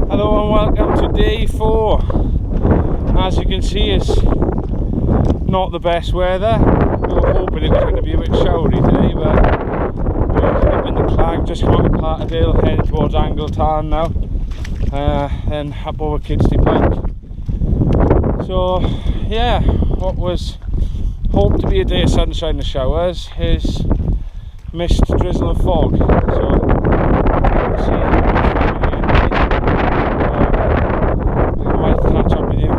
Hello and welcome to day 4. As you can see, it's not the best weather. We were hoping it was going to be a bit showery today, but we're up in the Clag, just come out of Patterdale, heading towards Angletown now, and up over Keld Pike. So yeah, what was hoped to be a day of sunshine and showers is mist, drizzle and fog. So let's see. Catch up with you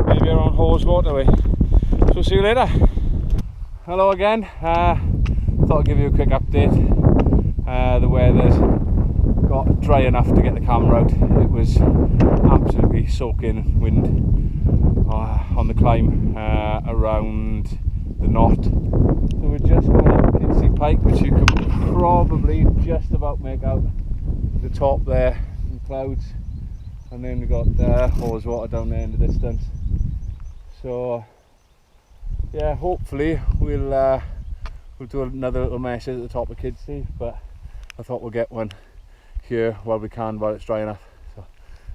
maybe around Waterway. So see you later. Hello again. Thought I'd give you a quick update. The weather's got dry enough to get the camera out. It was absolutely soaking wind on the climb around the knot. So we're just going up Keld Pike, which you can probably just about make out the top there in the clouds. And then we've got Water down there in the distance. So yeah, hopefully we'll do another little message at the top of Keld, but I thought we'll get one here while we can, while it's dry enough. So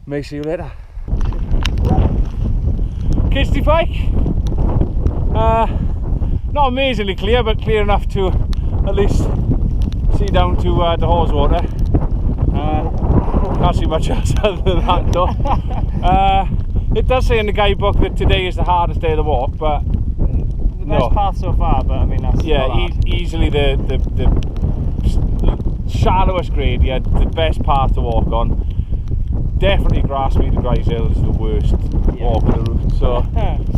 may see you later. Keld Pike, not amazingly clear, but clear enough to at least see down to the Water. Can't see much else other than that though. It does say in the guidebook that today is the hardest day of the walk, but the best path so far. But I mean, that's easily the shallowest grade. Yeah, the best path to walk on. Definitely Grassmead to Grisdale is the worst walk of the route. So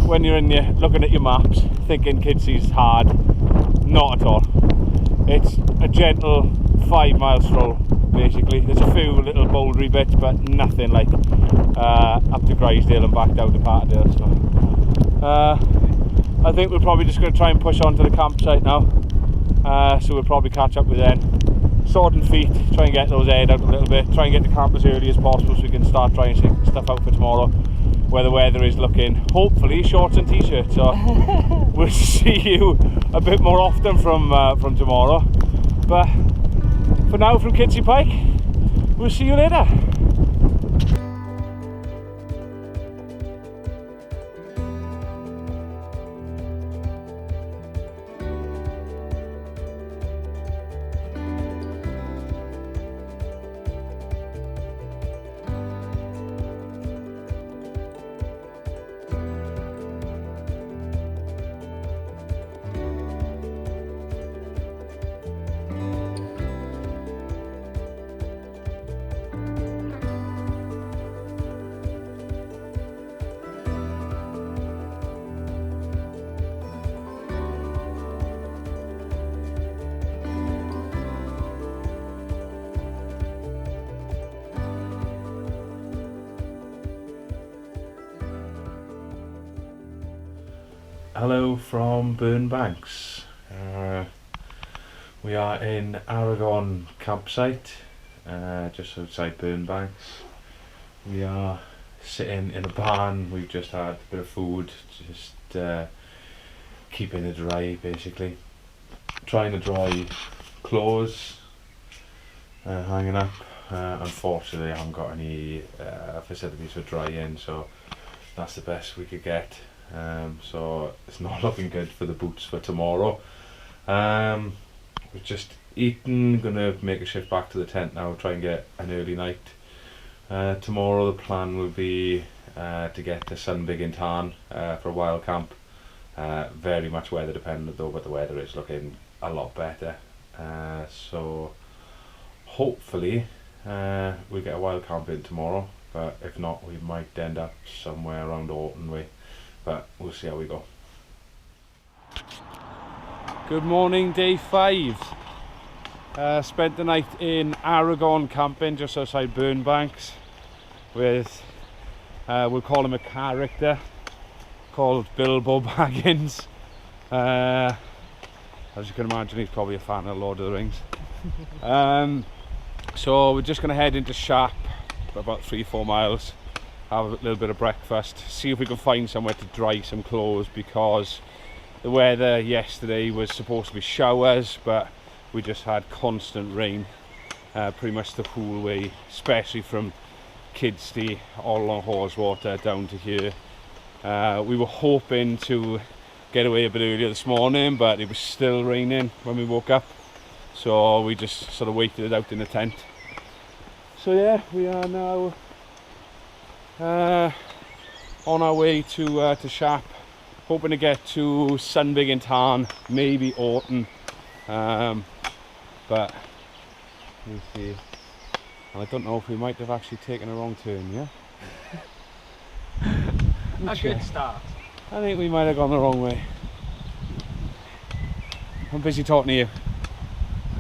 when you're in there looking at your maps, thinking Keld's hard, not at all. It's a gentle 5 mile stroll. Basically, there's a few little bouldery bits, but nothing like up to Grisdale and back down to Patterdale. So I think we're probably just going to try and push on to the campsite now. So we'll probably catch up with them. Sword and feet, try and get those aired out a little bit. Try and get the camp as early as possible so we can start trying stuff out for tomorrow, where the weather is looking hopefully shorts and t-shirts. So we'll see you a bit more often from tomorrow. But for now, from Keld Pike, we'll see you later. Hello from Burnbanks. We are in Aragon campsite, just outside Burnbanks. We are sitting in a barn. We've just had a bit of food, just keeping it dry basically. Trying to dry clothes hanging up. Unfortunately I haven't got any facilities for drying, so that's the best we could get. So it's not looking good for the boots for tomorrow. We've just eaten, gonna make a shift back to the tent now, try and get an early night. Tomorrow the plan will be to get the SUNBIGGIN tan for a wild camp. Very much weather dependent though, but the weather is looking a lot better. So hopefully we'll get a wild camp in tomorrow, but if not we might end up somewhere around Orton way. But we'll see how we go. Good morning, day 5. Spent the night in Aragon camping just outside Burnbanks with, we'll call him a character called Bilbo Baggins. As you can imagine, he's probably a fan of Lord of the Rings. So we're just going to head into Shap, about 3-4 miles. Have a little bit of breakfast, see if we can find somewhere to dry some clothes, because the weather yesterday was supposed to be showers, but we just had constant rain pretty much the whole way, especially from kids stay all along Haweswater down to here. We were hoping to get away a bit earlier this morning, but it was still raining when we woke up, so we just sort of waited it out in the tent. So yeah, we are now on our way to Shap, hoping to get to SUNBIGGIN Tarn, maybe Orton, but we'll see. And I don't know if we might have actually taken a wrong turn, yeah? A good start. I think we might have gone the wrong way. I'm busy talking to you.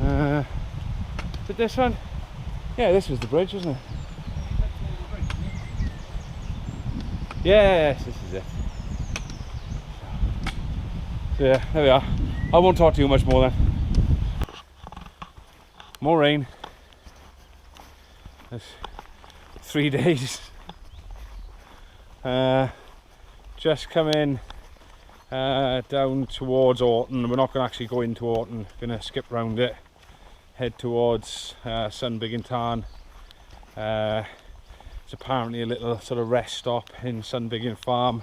Is it this one? Yeah, this was the bridge, wasn't it? Yes, this is it. So yeah, there we are. I won't talk to you much more then. More rain. There's 3 days. Just coming down towards Orton. We're not going to actually go into Orton. Going to skip round it. Head towards SUNBIGGIN Tarn. It's apparently a little sort of rest stop in SUNBIGGIN Farm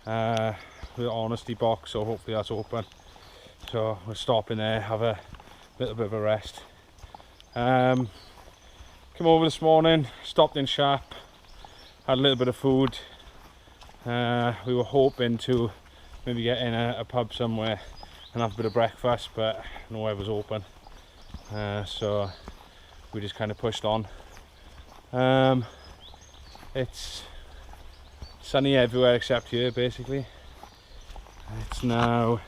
with an honesty box, so hopefully that's open. So we'll stop in there, have a little bit of a rest. Came over this morning, stopped in Shap, had a little bit of food. We were hoping to maybe get in a pub somewhere and have a bit of breakfast, but nowhere was open. So we just kind of pushed on. It's sunny everywhere except here, basically. It's now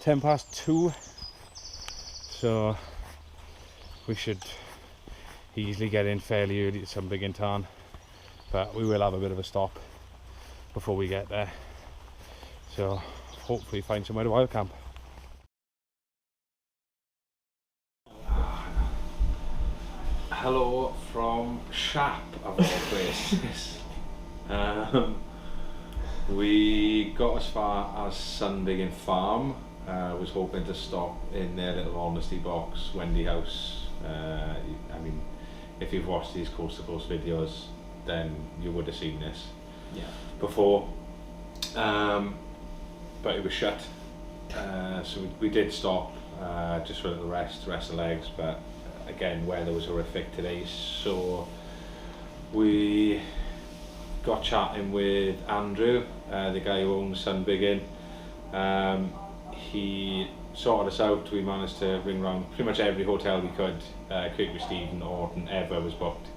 2:10, so we should easily get in fairly early to SUNBIGGIN Tarn, but we will have a bit of a stop before we get there, so hopefully find somewhere to wild camp. Hello from Shap, of all places. We got as far as SUNBIGGIN Farm. Was hoping to stop in their little honesty box, Wendy House. I mean, if you've watched these coast to coast videos, then you would have seen this before. But it was shut. So we did stop just for a little rest the legs, but again, weather was horrific today, so we got chatting with Andrew, the guy who owns SUNBIGGIN. He sorted us out. We managed to ring round pretty much every hotel we could. KIRKBY, Stephen, Orton, ever was booked.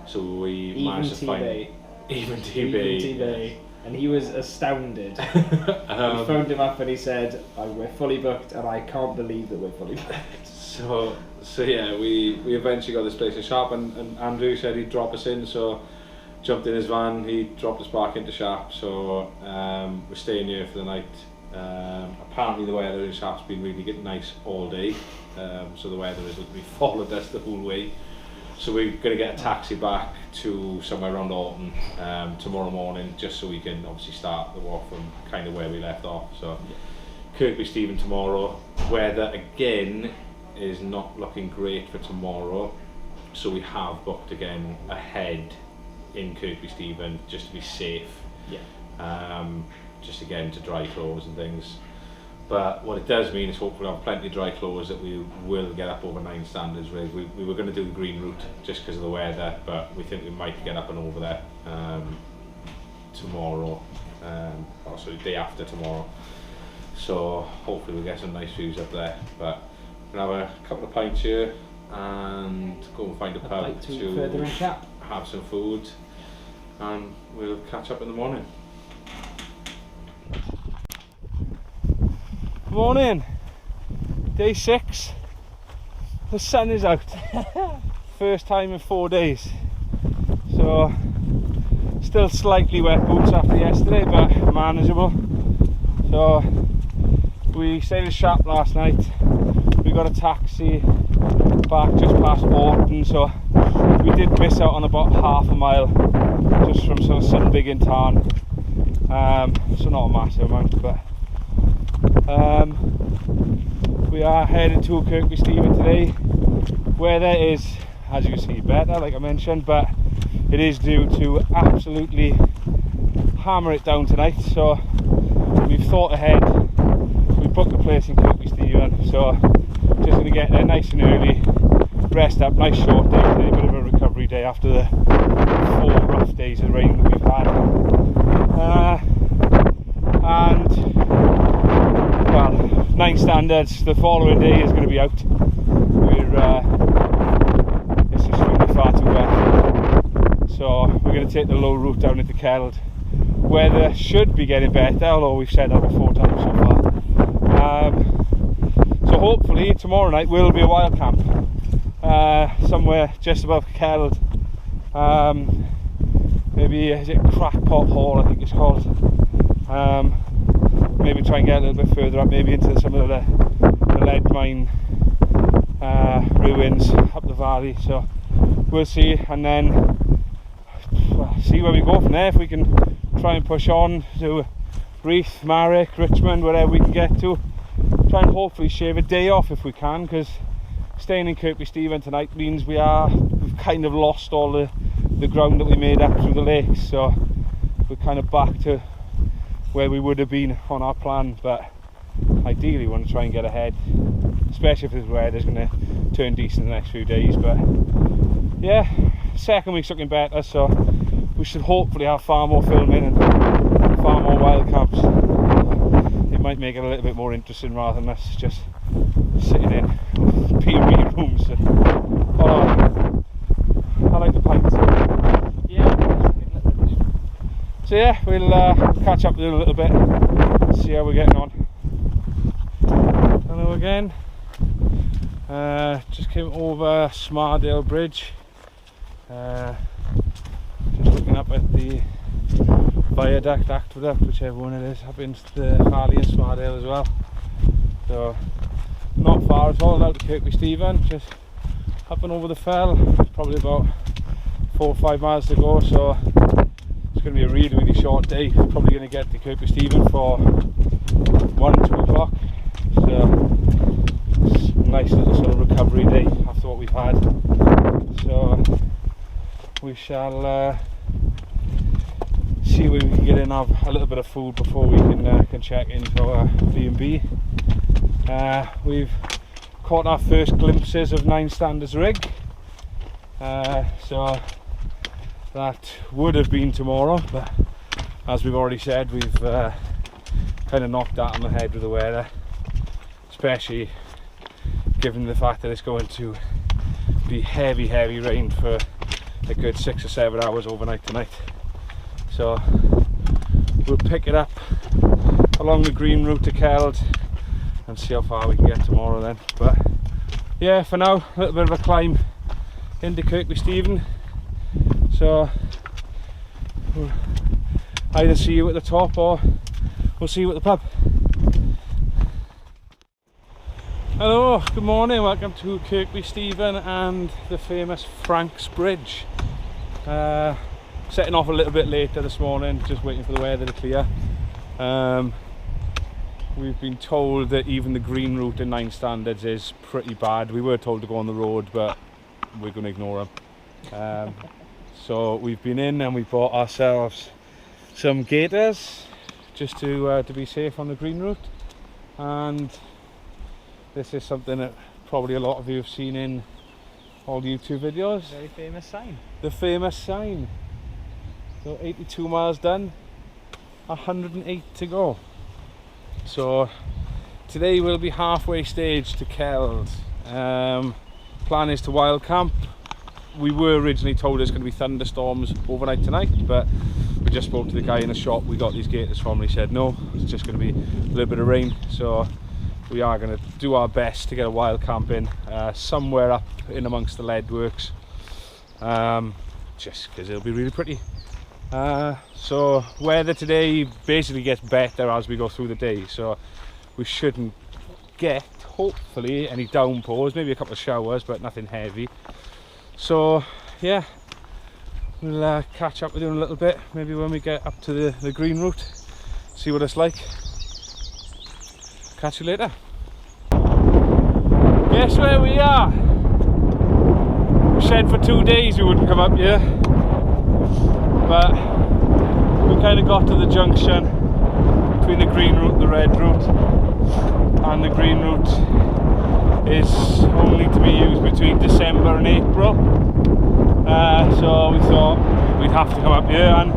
So we managed to find even TV. And he was astounded. We phoned him up and he said, "We're fully booked, and I can't believe that we're fully booked." So yeah, we eventually got this place in Shap, and Andrew said he'd drop us in, so jumped in his van, he dropped us back into Shap, so we're staying here for the night. Apparently the weather in Shap's been really nice all day, so the weather has literally followed us the whole way. So we're going to get a taxi back to somewhere around Orton tomorrow morning, just so we can obviously start the walk from kind of where we left off. So KIRKBY, Stephen tomorrow. Weather again is not looking great for tomorrow, so we have booked again ahead in KIRKBY, Stephen, just to be safe. Just again to dry clothes and things. But what it does mean is hopefully we'll have plenty of dry clothes that we will get up over 9 standards with. We were going to do the green route just because of the weather, but we think we might get up and over there tomorrow, also the day after tomorrow. So hopefully we'll get some nice views up there. But we'll have a couple of pints here and go and find a pub to have some food, and we'll catch up in the morning. Morning, day 6. The sun is out. First time in 4 days. So still slightly wet boots after yesterday, but manageable. So we stayed in Shap last night. We got a taxi back just past Orton, so we did miss out on about half a mile just from sort of SUNBIGGIN Tarn. So not a massive amount, but we are heading to KIRKBY, Stephen today. Weather is as you can see, better, like I mentioned, but it is due to absolutely hammer it down tonight. So we've thought ahead. We booked a place in KIRKBY, Stephen, so just going to get there nice and early, rest up, nice short day today, a bit of a recovery day after the 4 rough days of rain that we've had. And well, 9 standards the following day is going to be out. It's extremely far too wet, so we're going to take the low route down into Keld. Weather should be getting better, although we've said that before times so far. So hopefully tomorrow night will be a wild camp somewhere just above Keld. Maybe is it Crackpot Hall, I think it's called. Maybe try and get a little bit further up, maybe into some of the lead mine ruins up the valley. So we'll see, and then see where we go from there. If we can try and push on to Reeth, Marrick, Richmond, wherever we can get to. Try and hopefully shave a day off if we can, because staying in KIRKBY, Stephen, tonight means we've kind of lost all the ground that we made up through the lakes. So we're kind of back to where we would have been on our plan, but ideally we want to try and get ahead, especially if the weather's going to turn decent in the next few days. But yeah, second week's looking better, so we should hopefully have far more filming and far more wild camps. It might make it a little bit more interesting rather than us just sitting in B&B rooms. Oh, I like the pints. Yeah. So yeah, we'll catch up with you in a little bit, see how we're getting on. Hello again. Just came over Patterdale Bridge. Just looking up at the viaduct, aqueduct, whichever one it is, up into the Harley and Patterdale as well. So not far at all out to KIRKBY, Stephen, just up and over the fell. Probably about 4 or 5 miles to go, so it's going to be a really, really short day. Probably going to get to KIRKBY, Stephen for 1, 2 o'clock. So nice little sort of recovery day after what we've had. So we shall see where we can get in, have a little bit of food before we can check into our B&B. We've caught our first glimpses of 9 standards rig, so that would have been tomorrow, but as we've already said, we've kind of knocked that on the head with the weather, especially given the fact that it's going to be heavy rain for a good 6 or 7 hours overnight tonight. So we'll pick it up along the green route to Keld and see how far we can get tomorrow then. But yeah, for now, a little bit of a climb into KIRKBY, Stephen. So we'll either see you at the top or we'll see you at the pub. Hello, good morning, welcome to KIRKBY, Stephen, and the famous Franks Bridge. Setting off a little bit later this morning, just waiting for the weather to clear. We've been told that even the green route in 9 standards is pretty bad. We were told to go on the road, but we're going to ignore them. So we've been in and we bought ourselves some gaiters just to be safe on the green route. And this is something that probably a lot of you have seen in all the YouTube videos. Very famous sign. The famous sign. So 82 miles done, 108 to go. So today we'll be halfway stage to Keld. Plan is to wild camp. We were originally told there's going to be thunderstorms overnight tonight, but we just spoke to the guy in the shop we got these gaiters from, and he said no, it's just going to be a little bit of rain. So we are going to do our best to get a wild camp in somewhere up in amongst the lead works, just because it'll be really pretty. So weather today basically gets better as we go through the day, so we shouldn't get, hopefully, any downpours, maybe a couple of showers, but nothing heavy. So yeah, we'll catch up with you in a little bit, maybe when we get up to the green route, see what it's like. Catch you later. Guess where we are? We said for 2 days we wouldn't come up here, but we kind of got to the junction between the green route and the red route, and the green route is only to be used between December and April, so we thought we'd have to come up here. And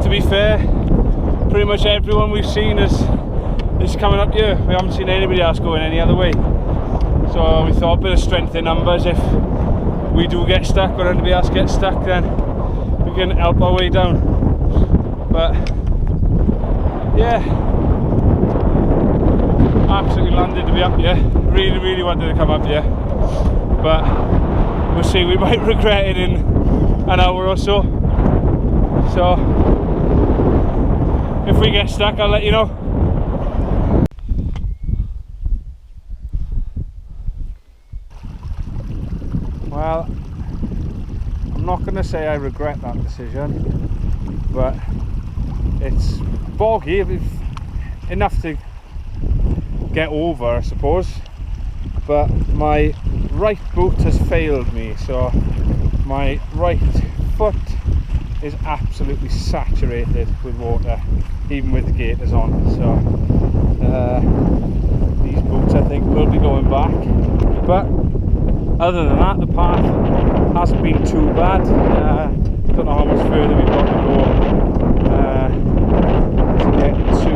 to be fair, pretty much everyone we've seen is coming up here. We haven't seen anybody else going any other way, so we thought a bit of strength in numbers. If we do get stuck or anybody else gets stuck, then we can help our way down. But yeah, absolutely landed to be up here. Really wanted to come up here, but we'll see. We might regret it in an hour or so. So if we get stuck, I'll let you know. Well, I'm not going to say I regret that decision, but it's boggy, enough to get over, I suppose. But my right boot has failed me, so my right foot is absolutely saturated with water, even with the gaiters on. So these boots, I think, will be going back. But other than that, the path hasn't been too bad. Don't know how much further we've got to go to get to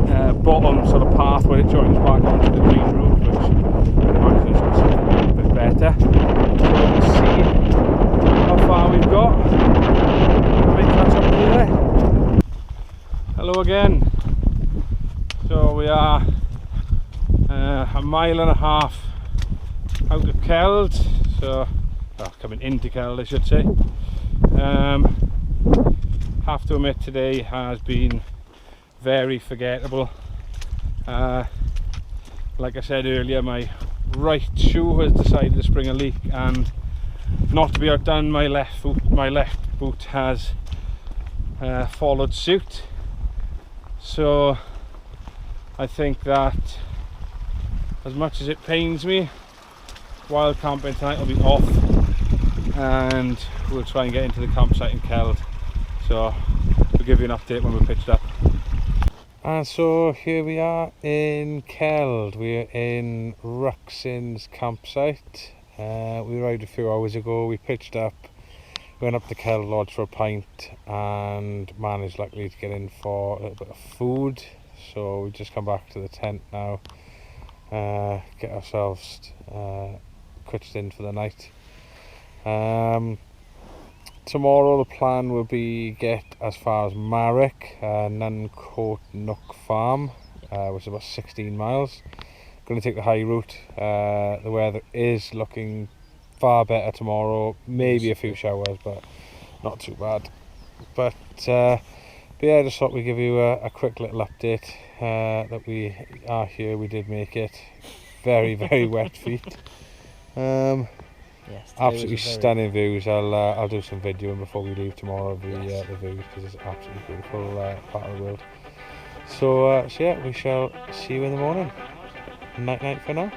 the bottom sort of path where it joins back onto the green route, which pretty much is a bit better. So we'll see how far we've got. Maybe catch up with there. Hello again. So we are a mile and a half out of Keld, so coming into Keld, I should say. Have to admit, today has been very forgettable. Like I said earlier, my right shoe has decided to spring a leak, and not to be outdone, my left boot has followed suit. So I think that, as much as it pains me, wild camping tonight will be off, and we'll try and get into the campsite in Keld. So we'll give you an update when we're pitched up. And so here we are in Keld. We're in Ruxin's campsite. We arrived a few hours ago. We pitched up, went up to Keld Lodge for a pint, and managed luckily to get in for a little bit of food. So we just come back to the tent now, get ourselves pitched in for the night. Tomorrow the plan will be get as far as Marrick, Nuncote Nook Farm, which is about 16 miles. Going to take the high route. The weather is looking far better tomorrow, maybe a few showers, but not too bad. But yeah, I just thought we'd give you a quick little update that we are here. We did make it. Very wet feet. Yes, absolutely stunning views. I'll do some videoing before we leave tomorrow of the views, because it's absolutely beautiful part of the world. So yeah, we shall see you in the morning. Night for now.